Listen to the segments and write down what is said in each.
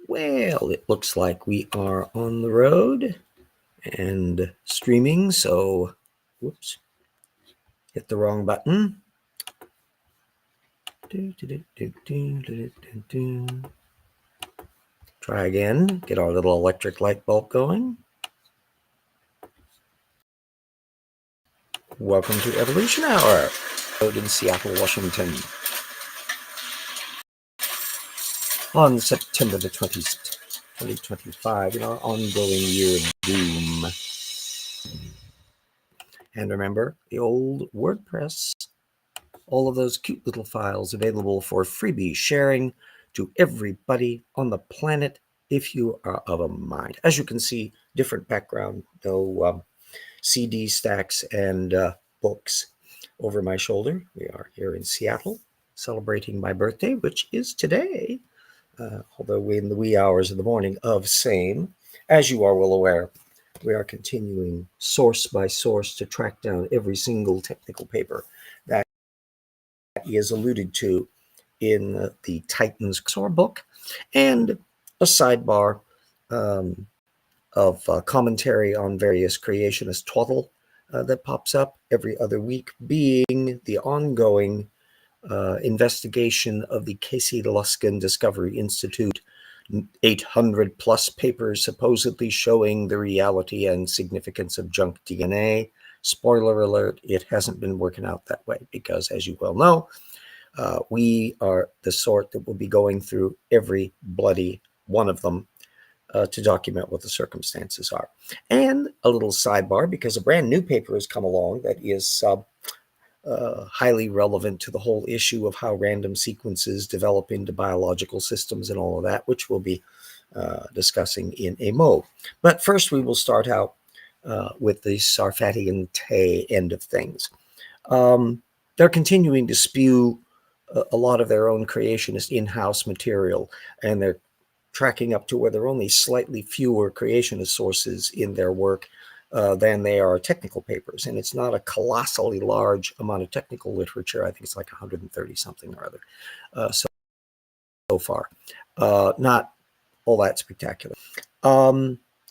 Well, it looks like we are on the road and streaming, so whoops, hit the wrong button. Try again, get our little electric light bulb going. Welcome to Evolution Hour, road in Seattle, Washington. On September the 20th, 2025, in our ongoing year of doom. And remember, the old WordPress, all of those cute little files available for freebie sharing to everybody on the planet if you are of a mind. As you can see, different background, no CD stacks and books over my shoulder. We are here in Seattle celebrating my birthday, which is today, although we're in the wee hours of the morning of same. As you are well aware, we are continuing source by source to track down every single technical paper that is alluded to in the Titans book, and a sidebar of commentary on various creationist twaddle that pops up every other week, being the ongoing investigation of the Casey Luskin Discovery Institute, 800 plus papers supposedly showing the reality and significance of junk DNA. Spoiler alert, it hasn't been working out that way because, as you well know, we are the sort that will be going through every bloody one of them to document what the circumstances are. And a little sidebar, because a brand new paper has come along that is highly relevant to the whole issue of how random sequences develop into biological systems and all of that, which we'll be discussing in a mo. But first, we will start out with the Sarfati Tay end of things. They're continuing to spew a lot of their own creationist in-house material, and they're tracking up to where there are only slightly fewer creationist sources in their work than they are technical papers. And it's not a colossally large amount of technical literature. I think it's like 130 something or other so far. Not all that spectacular.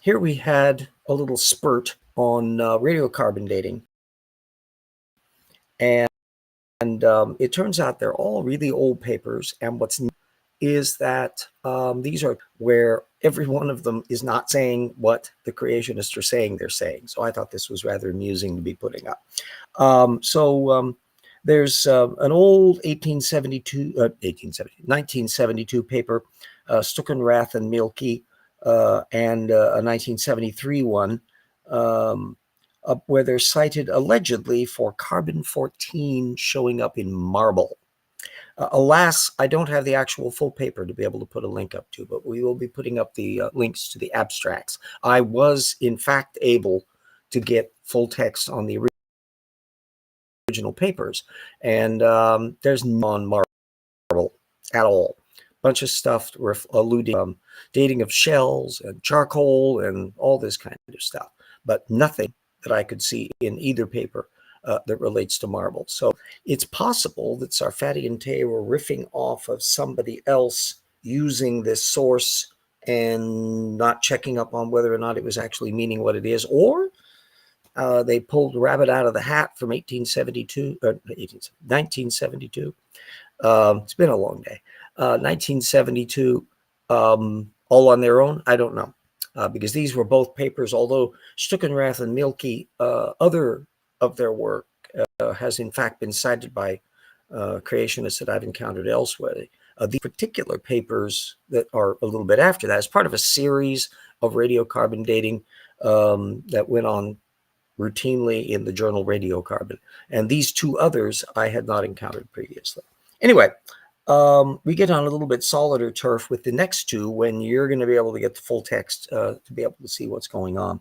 Here we had a little spurt on radiocarbon dating. And it turns out they're all really old papers. And what's neat is that these are where every one of them is not saying what the creationists are saying they're saying. So I thought this was rather amusing to be putting up. There's an old 1972 paper, Stuckenrath and Mielke, and a 1973 one, where they're cited allegedly for carbon-14 showing up in marble. Alas, I don't have the actual full paper to be able to put a link up to, but we will be putting up the links to the abstracts. I was, in fact, able to get full text on the original papers, and there's none marble at all. Bunch of stuff alluding dating of shells and charcoal and all this kind of stuff, but nothing that I could see in either paper that relates to marble. So it's possible that Sarfati and Tay were riffing off of somebody else using this source and not checking up on whether or not it was actually meaning what it is, or they pulled a rabbit out of the hat from 1972. It's been a long day. 1972, all on their own. I don't know, because these were both papers, although Stuckenrath and Mielke, other of their work has in fact been cited by creationists that I've encountered elsewhere. These particular papers that are a little bit after that is part of a series of radiocarbon dating that went on routinely in the journal Radiocarbon. And these two others I had not encountered previously. Anyway, we get on a little bit solider turf with the next two when you're going to be able to get the full text to be able to see what's going on.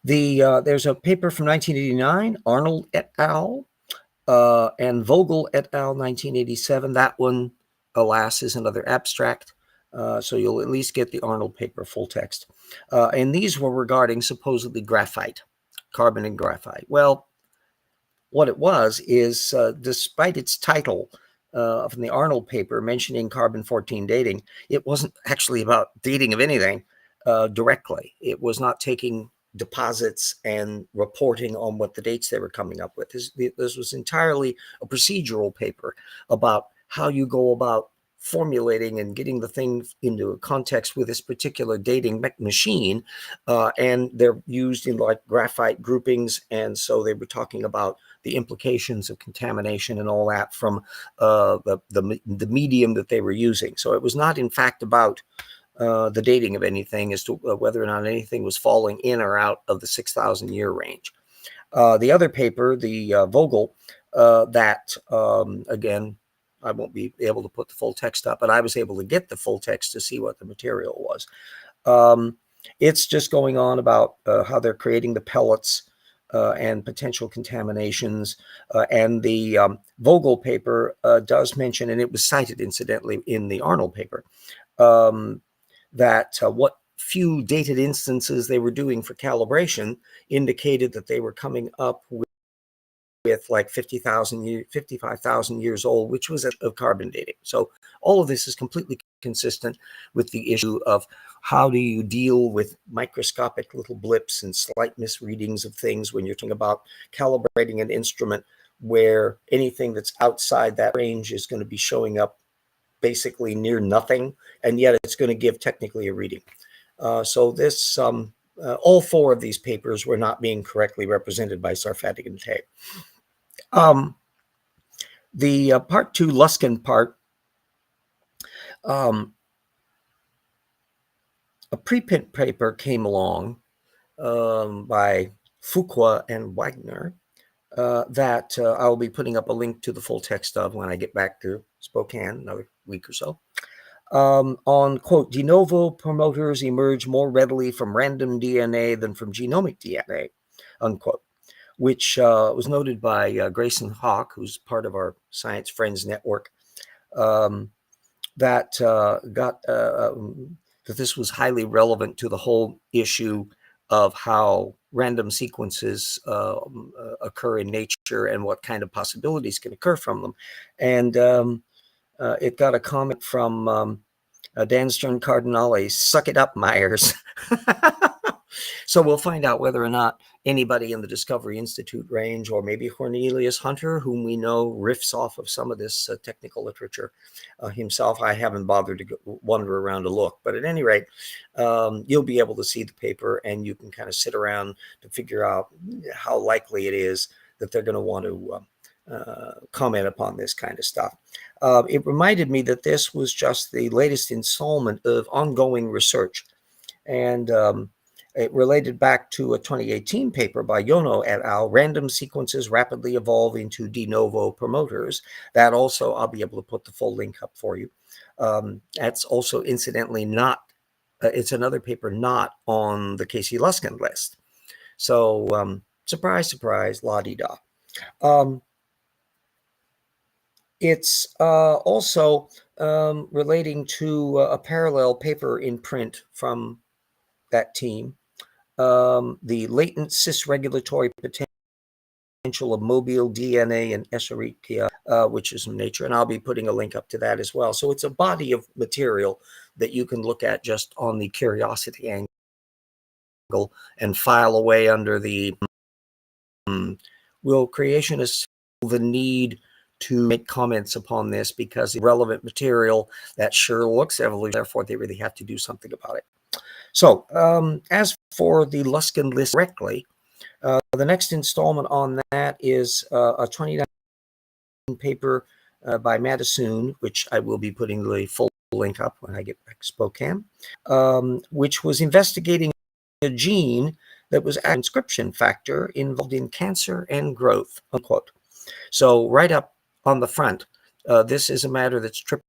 There's a paper from 1989, Arnold et al. And Vogel et al. 1987. That one, alas, is another abstract. So you'll at least get the Arnold paper full text. And these were regarding supposedly graphite, carbon and graphite. Well, what it was is, despite its title, from the Arnold paper mentioning carbon-14 dating, it wasn't actually about dating of anything directly. It was not taking deposits and reporting on what the dates they were coming up with. This was entirely a procedural paper about how you go about formulating and getting the thing into a context with this particular dating machine. And they're used in like graphite groupings. And so they were talking about the implications of contamination and all that from the medium that they were using. So it was not, in fact, about the dating of anything as to whether or not anything was falling in or out of the 6,000 year range. The other paper, the Vogel, that again, I won't be able to put the full text up, but I was able to get the full text to see what the material was. It's just going on about how they're creating the pellets and potential contaminations. And the Vogel paper does mention, and it was cited incidentally in the Arnold paper, that what few dated instances they were doing for calibration indicated that they were coming up with like 55,000 years old, which was of carbon dating. So all of this is completely consistent with the issue of how do you deal with microscopic little blips and slight misreadings of things when you're talking about calibrating an instrument where anything that's outside that range is going to be showing up basically near nothing, and yet it's going to give technically a reading. So this, all four of these papers were not being correctly represented by Sarfati and Tay. The part two Luskin part, a preprint paper came along by Fuqua and Wagner that I'll be putting up a link to the full text of when I get back to Spokane, another week or so. On, quote, de novo promoters emerge more readily from random DNA than from genomic DNA, unquote, which was noted by Grayson Hawk, who's part of our Science Friends Network, that this was highly relevant to the whole issue of how random sequences occur in nature and what kind of possibilities can occur from them. And it got a comment from Dan Stern Cardinale, suck it up, Myers. So we'll find out whether or not anybody in the Discovery Institute range, or maybe Cornelius Hunter, whom we know riffs off of some of this technical literature himself. I haven't bothered to wander around to look, but at any rate, you'll be able to see the paper and you can kind of sit around to figure out how likely it is that they're going to want to comment upon this kind of stuff. It reminded me that this was just the latest installment of ongoing research. And it related back to a 2018 paper by Yono et al., Random Sequences Rapidly Evolve into De Novo Promoters. That also, I'll be able to put the full link up for you. That's also incidentally not, it's another paper not on the Casey Luskin list. So surprise, surprise, la-di-da. It's also relating to a parallel paper in print from that team, the latent cis-regulatory potential of mobile DNA and Escherichia, which is in Nature, and I'll be putting a link up to that as well. So it's a body of material that you can look at just on the curiosity angle and file away under the will creationists feel the need to make comments upon this because it's relevant material that sure looks evolutionary, therefore they really have to do something about it. So as for the Luskin list directly, the next installment on that is a 2019 paper by Madison, which I will be putting the full link up when I get back to Spokane, which was investigating a gene that was a transcription factor involved in cancer and growth, unquote. So right up on the front, this is a matter that's tripping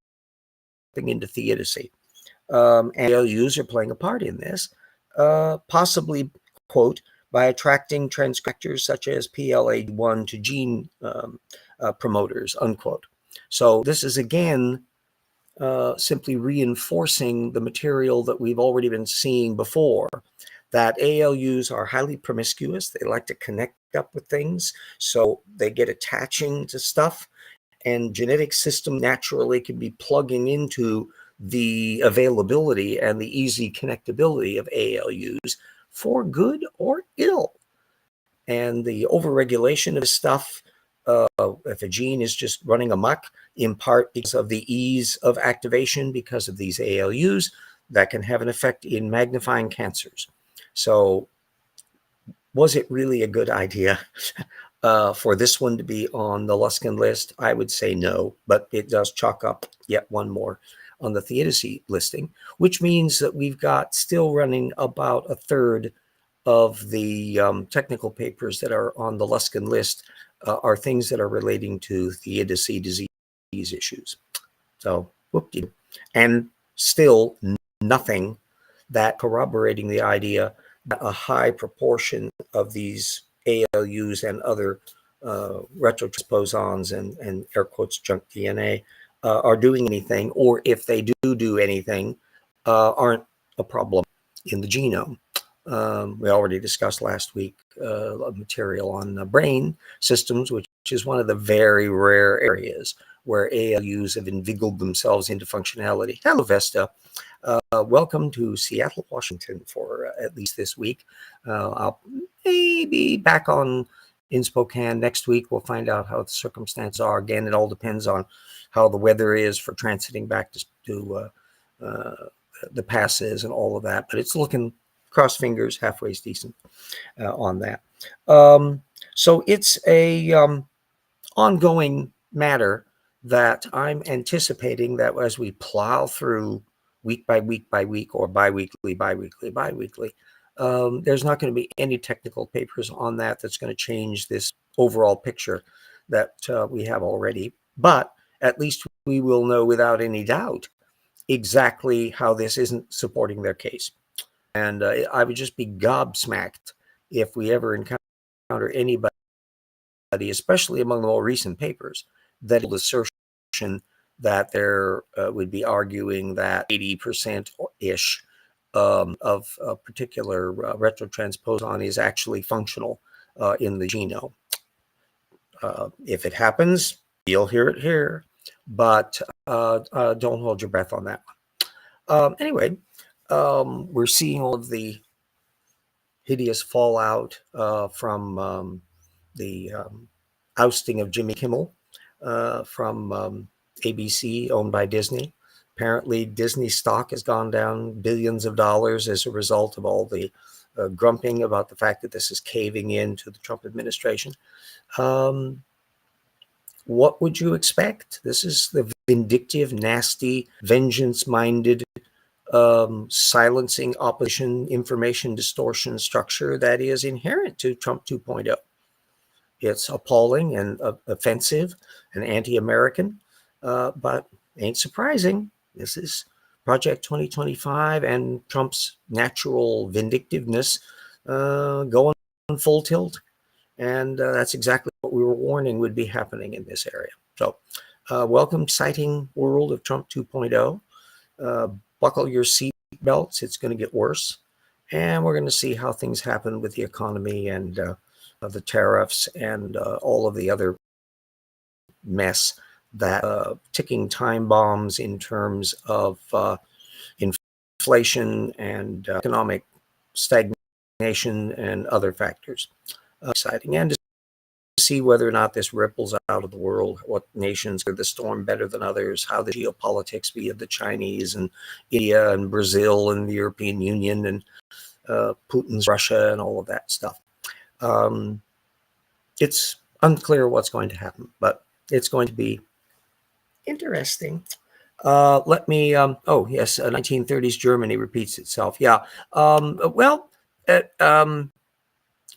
into theodicy. And ALUs are playing a part in this, possibly, quote, by attracting transcriptors such as PLA1 to gene promoters, unquote. So this is, again, simply reinforcing the material that we've already been seeing before, that ALUs are highly promiscuous. They like to connect up with things, so they get attaching to stuff. and genetic system naturally can be plugging into the availability and the easy connectability of ALUs for good or ill. And the overregulation of this stuff, if a gene is just running amok, in part because of the ease of activation because of these ALUs, that can have an effect in magnifying cancers. So was it really a good idea for this one to be on the Luskin list? I would say no, but it does chalk up yet one more on the Theodicy listing, which means that we've got still running about a third of the technical papers that are on the Luskin list are things that are relating to Theodicy disease issues. So, whoop-de-doo. And still nothing that corroborating the idea that a high proportion of these ALUs and other retrotransposons and air quotes junk DNA are doing anything, or if they do anything, aren't a problem in the genome. We already discussed last week material on brain systems, which is one of the very rare areas where ALUs have inveigled themselves into functionality. Hello, Vesta. Welcome to Seattle, Washington for at least this week. I'll maybe back on in Spokane next week. We'll find out how the circumstances are. Again, it all depends on how the weather is for transiting back to the passes and all of that. But it's looking, cross fingers, halfway decent on that. So it's a ongoing matter that I'm anticipating that as we plow through week by week by week, or biweekly, there's not going to be any technical papers on that that's going to change this overall picture that we have already. But at least we will know without any doubt exactly how this isn't supporting their case. And I would just be gobsmacked if we ever encounter anybody, especially among the more recent papers, that assertion that there would be arguing that 80%-ish of a particular retrotransposon is actually functional in the genome. If it happens, you'll hear it here, but don't hold your breath on that one. Anyway, we're seeing all of the hideous fallout from the ousting of Jimmy Kimmel from ABC, owned by Disney. Apparently, Disney stock has gone down billions of dollars as a result of all the grumping about the fact that this is caving in to the Trump administration. What would you expect? This is the vindictive, nasty, vengeance-minded, silencing opposition, information distortion structure that is inherent to Trump 2.0. It's appalling and offensive and anti-American, but ain't surprising. This is Project 2025 and Trump's natural vindictiveness going full tilt. And that's exactly what we were warning would be happening in this area. So welcome, exciting world of Trump 2.0. Buckle your seat belts. It's going to get worse. And we're going to see how things happen with the economy and the tariffs and all of the other mess that ticking time bombs in terms of inflation and economic stagnation and other factors. Exciting. And to see whether or not this ripples out of the world, what nations are the storm better than others, how the geopolitics be of the Chinese and India and Brazil and the European Union and Putin's Russia and all of that stuff. It's unclear what's going to happen, but it's going to be interesting. Let me, oh, yes, 1930s Germany repeats itself. Yeah.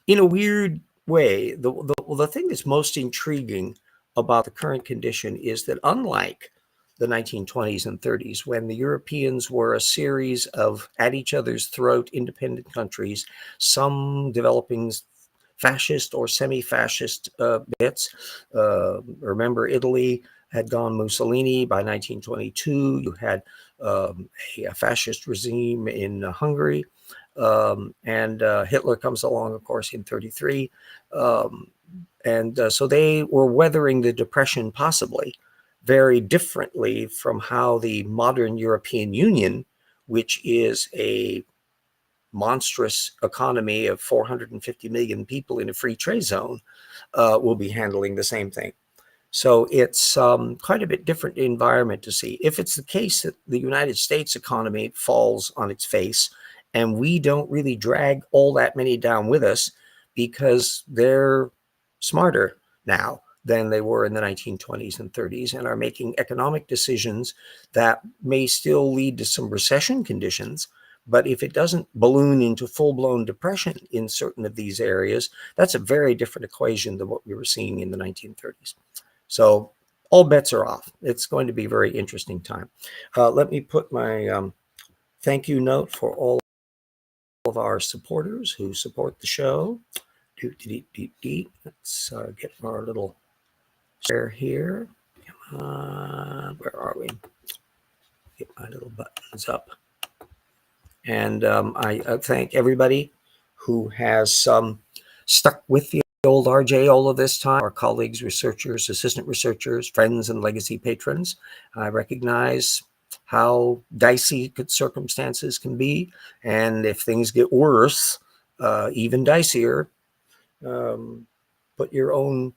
In a weird way, the thing that's most intriguing about the current condition is that unlike the 1920s and 30s, when the Europeans were a series of at each other's throat independent countries, some developing fascist or semi-fascist bits. Remember, Italy had gone Mussolini by 1922. You had a fascist regime in Hungary. And Hitler comes along, of course, in 1933. So they were weathering the Depression possibly very differently from how the modern European Union, which is a monstrous economy of 450 million people in a free trade zone, will be handling the same thing. So it's quite a bit different environment to see. If it's the case that the United States economy falls on its face and we don't really drag all that many down with us because they're smarter now than they were in the 1920s and 30s and are making economic decisions that may still lead to some recession conditions. But if it doesn't balloon into full-blown depression in certain of these areas, that's a very different equation than what we were seeing in the 1930s. So all bets are off. It's going to be a very interesting time. Let me put my thank you note for all of our supporters who support the show. Let's get our little share here. Come on, where are we? Get my little buttons up. And I thank everybody who has stuck with the old RJ all of this time, our colleagues, researchers, assistant researchers, friends, and legacy patrons. I recognize how dicey circumstances can be. And if things get worse, even dicier, put your own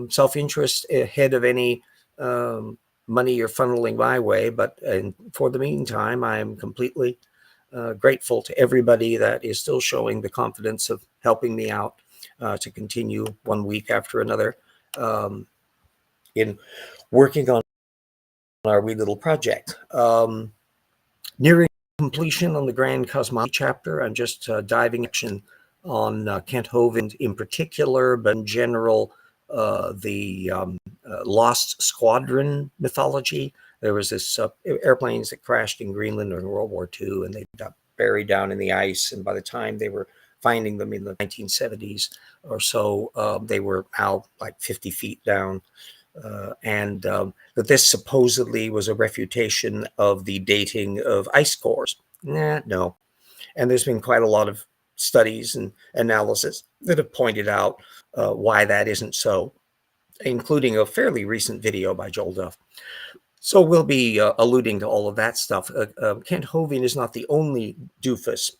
self-interest ahead of any money you're funneling my way. But for the meantime, I'm completely grateful to everybody that is still showing the confidence of helping me out to continue one week after another in working on our wee little project. Nearing completion on the Grand Cosmology chapter. I'm just diving action on Kent Hovind in particular, but in general, the Lost Squadron mythology. There was this airplanes that crashed in Greenland in World War II, and they got buried down in the ice. And by the time they were finding them in the 1970s or so, they were now like 50 feet down. And that this supposedly was a refutation of the dating of ice cores. No. And there's been quite a lot of studies and analysis that have pointed out why that isn't so, including a fairly recent video by Joel Duff. So we'll be alluding to all of that stuff. Kent Hovind is not the only doofus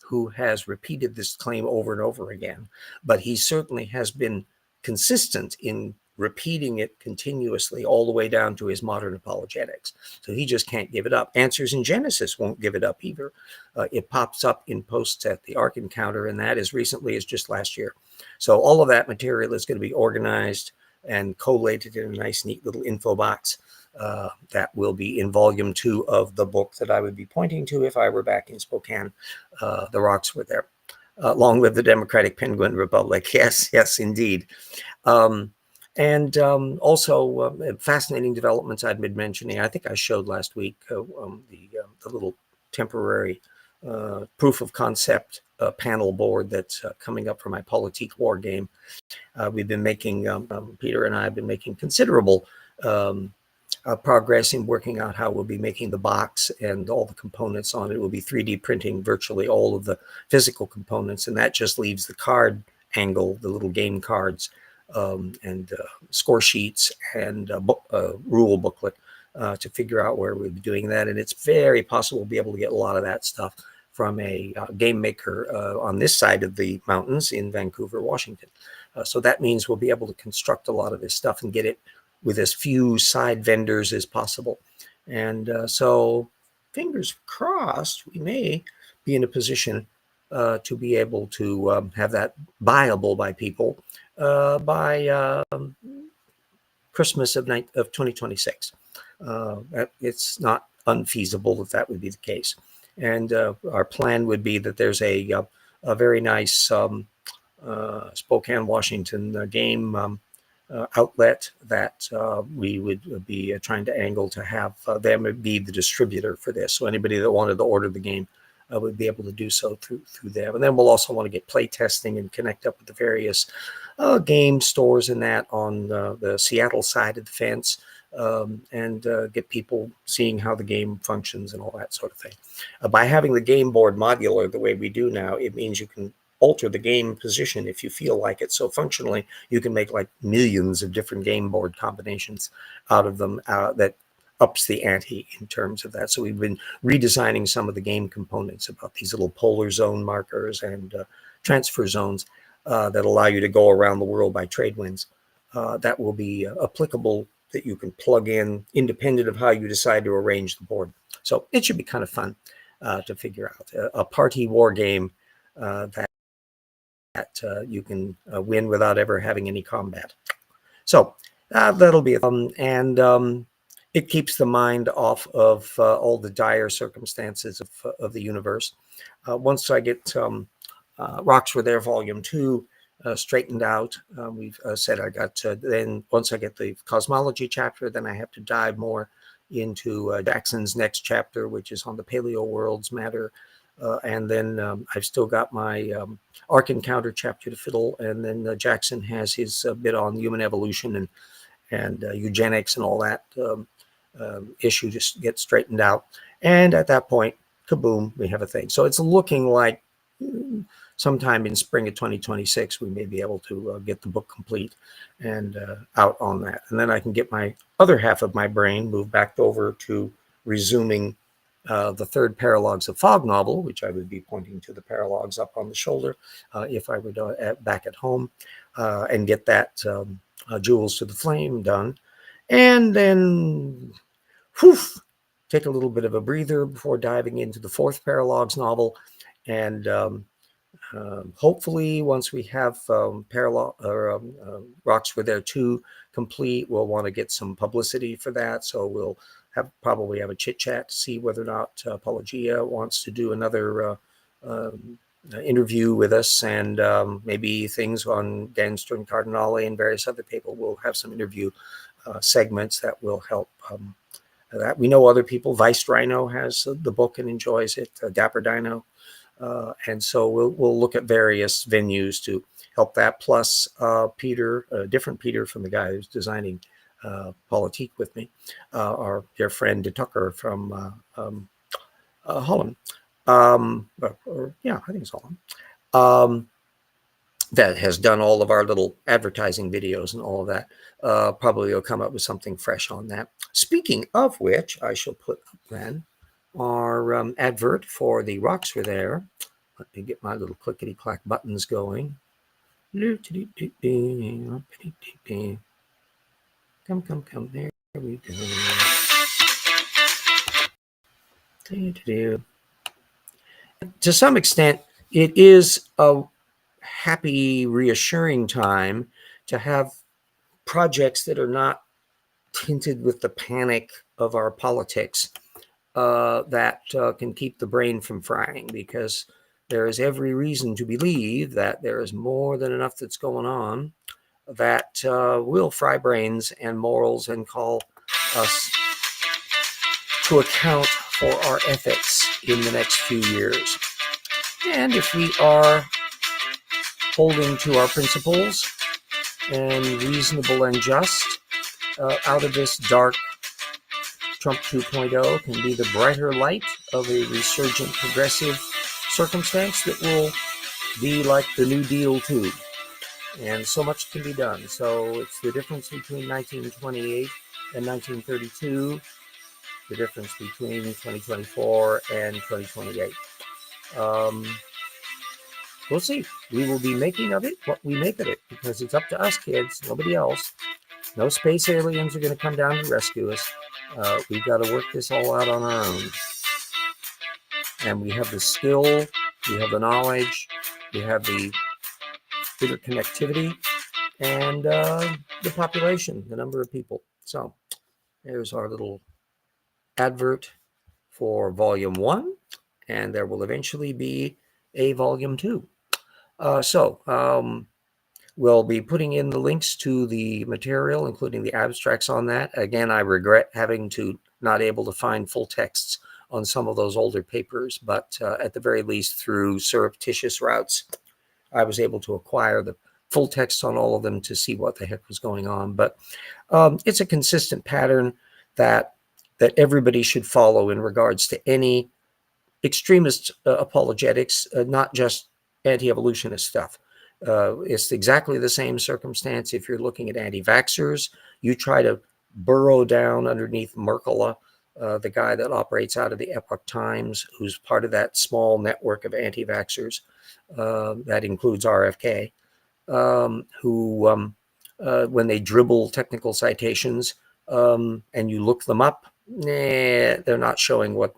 who has repeated this claim over and over again, but he certainly has been consistent in repeating it continuously all the way down to his modern apologetics. So he just can't give it up. Answers in Genesis won't give it up either. It pops up in posts at the Ark Encounter, and that as recently as just last year. So all of that material is going to be organized and collated in a nice, neat little info box that will be in volume 2 of the book that I would be pointing to if I were back in Spokane. The rocks were there. Long live the Democratic Penguin Republic. Yes, indeed. Also fascinating developments I'd been mentioning. I think I showed last week the little temporary proof of concept panel board that's coming up for my Politique War game. We've been making, Peter and I have been making considerable progress in working out how we'll be making the box and all the components on it. We'll be 3D printing virtually all of the physical components, and that just leaves the card angle, the little game cards, and score sheets and rule booklet to figure out where we'll be doing that. And it's very possible we'll be able to get a lot of that stuff from a game maker on this side of the mountains in Vancouver, Washington. So that means we'll be able to construct a lot of this stuff and get it with as few side vendors as possible. And so fingers crossed, we may be in a position to be able to have that buyable by people by Christmas of 2026. It's not unfeasible that would be the case. And our plan would be that there's a very nice Spokane, Washington game outlet that we would be trying to angle to have them be the distributor for this. So anybody that wanted to order the game would be able to do so through them. And then we'll also want to get play testing and connect up with the various game stores and that on the Seattle side of the fence. and get people seeing how the game functions and all that sort of thing. By having the game board modular the way we do now, it means you can alter the game position if you feel like it. So functionally, you can make like millions of different game board combinations out of them that ups the ante in terms of that. So we've been redesigning some of the game components about these little polar zone markers and transfer zones that allow you to go around the world by trade winds. That will be applicable, that you can plug in independent of how you decide to arrange the board. So it should be kind of fun to figure out. A party war game that you can win without ever having any combat. So that'll be and it keeps the mind off of all the dire circumstances of the universe. Once I get Rocks Were There Volume 2 straightened out, we've said I got then once I get the cosmology chapter, then I have to dive more into Jackson's next chapter, which is on the paleo worlds matter. And then I've still got my Ark Encounter chapter to fiddle, and then Jackson has his bit on human evolution and eugenics and all that issue just get straightened out. And at that point, kaboom, we have a thing. So it's looking like sometime in spring of 2026, we may be able to get the book complete and out on that. And then I can get my other half of my brain moved back over to resuming the third Paralogs of Fog novel, which I would be pointing to the paralogs up on the shoulder if I were back at home, and get that Jewels to the Flame done. And then, take a little bit of a breather before diving into the fourth Paralogs novel. And hopefully, once we have Rocks Were There 2 complete, we'll want to get some publicity for that. So we'll probably have a chit chat to see whether or not Apologia wants to do another interview with us, and maybe things on Dan Stern Cardinale and various other people. We'll have some interview segments that will help. That we know other people. Vice Rhino has the book and enjoys it. Dapper Dino. And so we'll look at various venues to help that. Plus Peter, a different Peter from the guy who's designing Politique with me, our dear friend De Tucker from Holland. Yeah, I think it's Holland. That has done all of our little advertising videos and all of that. Probably will come up with something fresh on that. Speaking of which, I shall put up then our advert for the Rocks Were There. Let me get my little clickety-clack buttons going. Come. There we go. To some extent, it is a happy, reassuring time to have projects that are not tinted with the panic of our politics that can keep the brain from frying, because there is every reason to believe that there is more than enough that's going on that will fry brains and morals and call us to account for our ethics in the next few years. And if we are holding to our principles and reasonable and just, out of this dark Trump 2.0 can be the brighter light of a resurgent progressive circumstance that will be like the New Deal too. And so much can be done. So it's the difference between 1928 and 1932, the difference between 2024 and 2028. We'll see. We will be making of it what we make of it, because it's up to us, kids, nobody else. No space aliens are going to come down to rescue us. We've got to work this all out on our own. And we have the skill, we have the knowledge, we have the interconnectivity, and the population, the number of people. So there's our little advert for Volume 1, and there will eventually be a Volume 2. We'll be putting in the links to the material, including the abstracts on that. Again, I regret having to not able to find full texts on some of those older papers, but at the very least, through surreptitious routes, I was able to acquire the full text on all of them to see what the heck was going on. But it's a consistent pattern that everybody should follow in regards to any extremist apologetics, not just anti-evolutionist stuff. It's exactly the same circumstance if you're looking at anti-vaxxers. You try to burrow down underneath Merkele, the guy that operates out of the Epoch Times, who's part of that small network of anti-vaxxers that includes RFK, who, when they dribble technical citations and you look them up, they're not showing what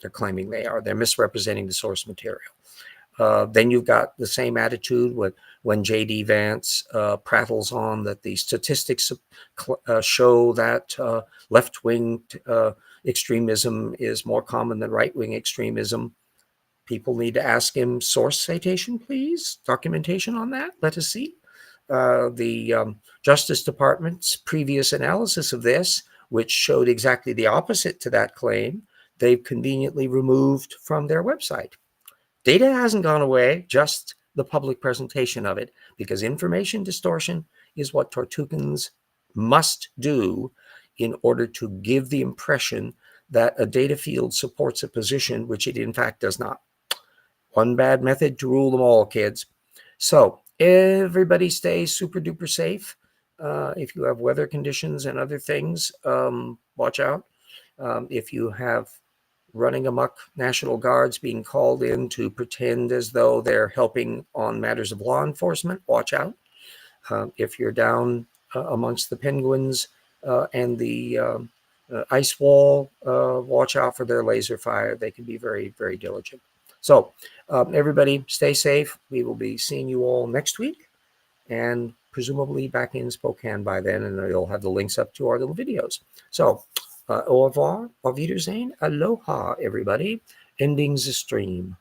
they're claiming they are. They're misrepresenting the source material. Then you've got the same attitude when J.D. Vance prattles on that the statistics show that left-wing extremism is more common than right-wing extremism. People need to ask him, source citation, please, documentation on that. Let us see. The Justice Department's previous analysis of this, which showed exactly the opposite to that claim, they've conveniently removed from their website. Data hasn't gone away, just the public presentation of it, because information distortion is what Tortukans must do in order to give the impression that a data field supports a position which it in fact does not. One bad method to rule them all, kids. So everybody stay super duper safe. If you have weather conditions and other things, watch out. If you have running amok National Guards being called in to pretend as though they're helping on matters of law enforcement, watch out. If you're down amongst the penguins and the ice wall, watch out for their laser fire. They can be very, very diligent. So everybody stay safe. We will be seeing you all next week and presumably back in Spokane by then, and you'll have the links up to our little videos. So au revoir, auf Wiedersehen, aloha, everybody. Ending the stream.